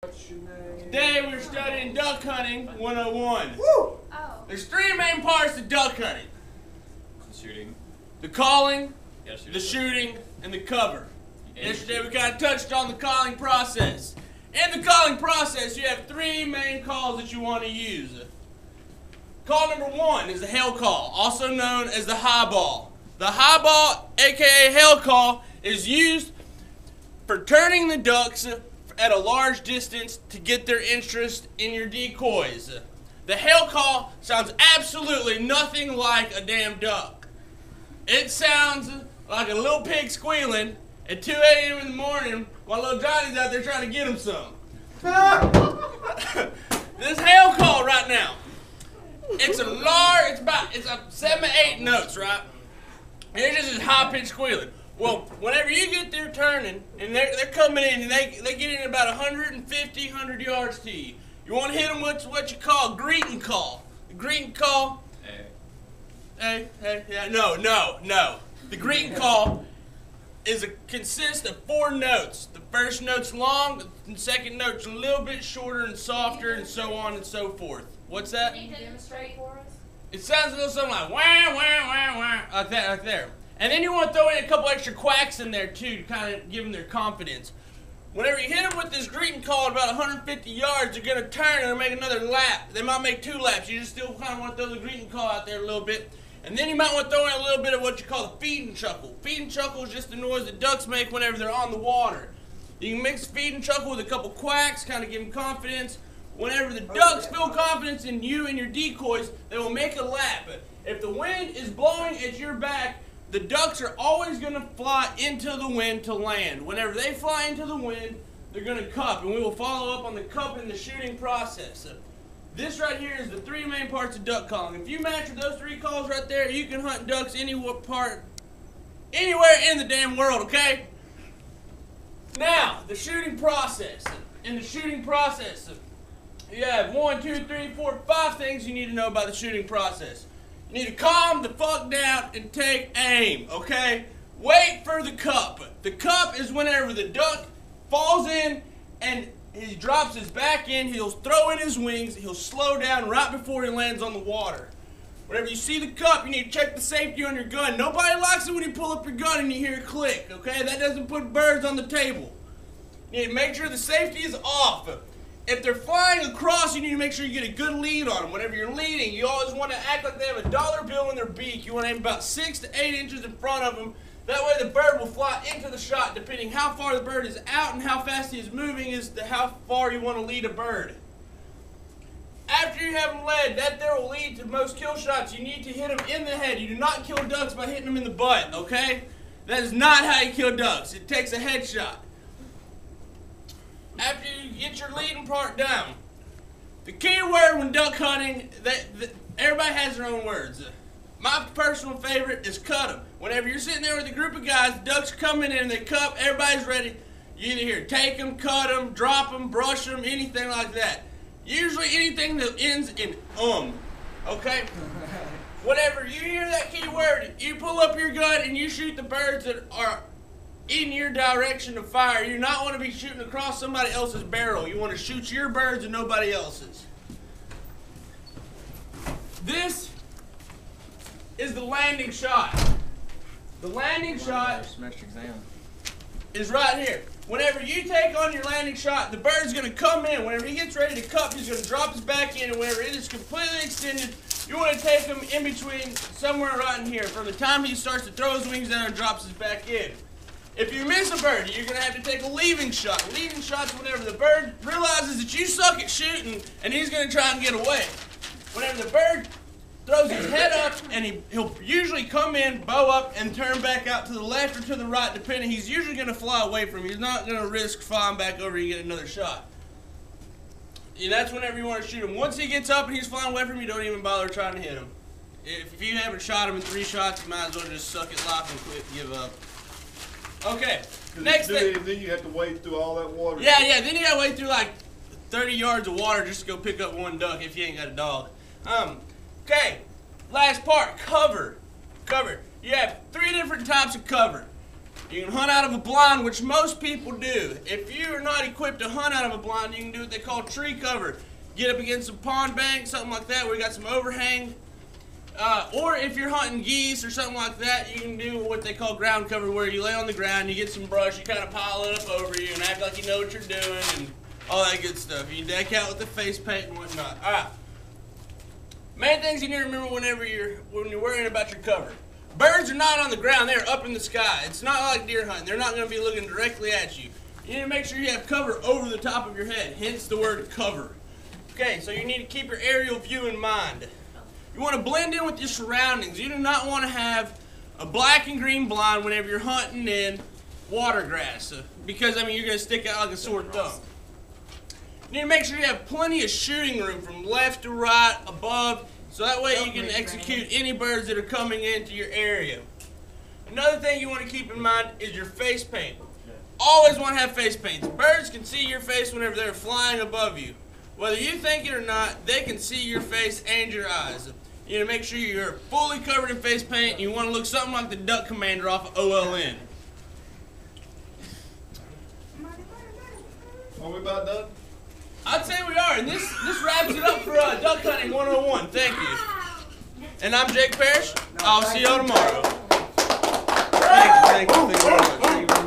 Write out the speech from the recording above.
Today we're studying duck hunting 101. Woo! Oh. There's three main parts to duck hunting. Shooting. The calling, Shooting. the shooting, and the cover. Yesterday we kind of touched on the calling process. In the calling process, you have three main calls that you want to use. Call number one is the hail call, also known as the high ball. The high ball, aka hail call, is used for turning the ducks at a large distance to get their interest in your decoys. The hail call sounds absolutely nothing like a damn duck. It sounds like a little pig squealing at 2 a.m. in the morning while little Johnny's out there trying to get him some. This hail call right now, it's a large, it's a 7 to 8 notes, right? And it's just this high-pitched squealing. Well, whenever you get there turning, and they're coming in, and they get in about 100 yards to you, you want to hit them with what you call a greeting call. The greeting call, hey, yeah, no. The greeting call consists of 4 notes. The first note's long, the second note's a little bit shorter and softer, and so on and so forth. What's that? Can you demonstrate for us? It sounds a little something like wah, wah, wah, wah, like that, right there. And then you want to throw in a couple extra quacks in there too to kind of give them their confidence. Whenever you hit them with this greeting call at about 150 yards, they're going to turn and make another lap. They might make 2 laps. You just still kind of want to throw the greeting call out there a little bit. And then you might want to throw in a little bit of what you call the feed and chuckle. Feed and chuckle is just the noise that ducks make whenever they're on the water. You can mix feed and chuckle with a couple quacks, kind of give them confidence. Whenever the ducks feel confidence in you and your decoys, they will make a lap. If the wind is blowing at your back, the ducks are always going to fly into the wind to land. Whenever they fly into the wind, they're going to cup, and we will follow up on the cup in the shooting process. This right here is the 3 main parts of duck calling. If you master those 3 calls right there, you can hunt ducks anywhere in the damn world, okay? Now, the shooting process. In the shooting process, you have 1, 2, 3, 4, 5 things you need to know about the shooting process. You need to calm the fuck down and take aim, okay? Wait for the cup. The cup is whenever the duck falls in and he drops his back in, he'll throw in his wings, he'll slow down right before he lands on the water. Whenever you see the cup, you need to check the safety on your gun. Nobody likes it when you pull up your gun and you hear a click, okay? That doesn't put birds on the table. You need to make sure the safety is off. If they're flying across, you need to make sure you get a good lead on them. Whenever you're leading, you always want to act like they have a dollar bill in their beak. You want to aim about 6 to 8 inches in front of them. That way the bird will fly into the shot, depending how far the bird is out and how fast he is moving as to how far you want to lead a bird. After you have them led, that there will lead to most kill shots. You need to hit them in the head. You do not kill ducks by hitting them in the butt, okay? That is not how you kill ducks. It takes a headshot. After you get your leading part down, the key word when duck hunting, everybody has their own words. My personal favorite is cut them. Whenever you're sitting there with a group of guys, the ducks are coming in and they cup, everybody's ready. You either hear take them, cut them, drop them, brush them, anything like that. Usually anything that ends in okay? Whenever you hear that key word, you pull up your gun and you shoot the birds that are in your direction to fire. You do not want to be shooting across somebody else's barrel. You want to shoot your birds and nobody else's. This is the landing shot. The landing shot is right here. Whenever you take on your landing shot, the bird's going to come in. Whenever he gets ready to cup, he's going to drop his back in, and whenever it is completely extended, you want to take him in between somewhere right in here. From the time he starts to throw his wings down and drops his back in. If you miss a bird, you're going to have to take a leaving shot. Leaving shot's whenever the bird realizes that you suck at shooting and he's going to try and get away. Whenever the bird throws his head up and he'll usually come in, bow up, and turn back out to the left or to the right, depending. He's usually going to fly away from you. He's not going to risk flying back over and get another shot. And that's whenever you want to shoot him. Once he gets up and he's flying away from you, don't even bother trying to hit him. If you haven't shot him in 3 shots, you might as well just suck at life and quit, give up. Okay, next thing. Then you have to wade through all that water. Yeah, then you gotta wade through like 30 yards of water just to go pick up 1 duck if you ain't got a dog. Okay, last part, cover. Cover. You have 3 different types of cover. You can hunt out of a blind, which most people do. If you are not equipped to hunt out of a blind, you can do what they call tree cover. Get up against a pond bank, something like that, where you got some overhang. Or if you're hunting geese or something like that, you can do what they call ground cover, where you lay on the ground, you get some brush, you kind of pile it up over you and act like you know what you're doing and all that good stuff. You deck out with the face paint and whatnot. All right. Main things you need to remember when you're worrying about your cover. Birds are not on the ground, they're up in the sky. It's not like deer hunting. They're not going to be looking directly at you. You need to make sure you have cover over the top of your head, hence the word cover. Okay, so you need to keep your aerial view in mind. You want to blend in with your surroundings. You do not want to have a black and green blind whenever you're hunting in water grass, because, I mean, you're going to stick out like a sore thumb. You need to make sure you have plenty of shooting room from left to right, above, so that way you can execute any birds that are coming into your area. Another thing you want to keep in mind is your face paint. Always want to have face paints. Birds can see your face whenever they're flying above you. Whether you think it or not, they can see your face and your eyes. You need to make sure you're fully covered in face paint, and you want to look something like the Duck Commander off of OLN. Are we about done? I'd say we are, and this wraps it up for Duck Hunting 101. Thank you. And I'm Jake Parrish. I'll see y'all tomorrow. Thank you very much.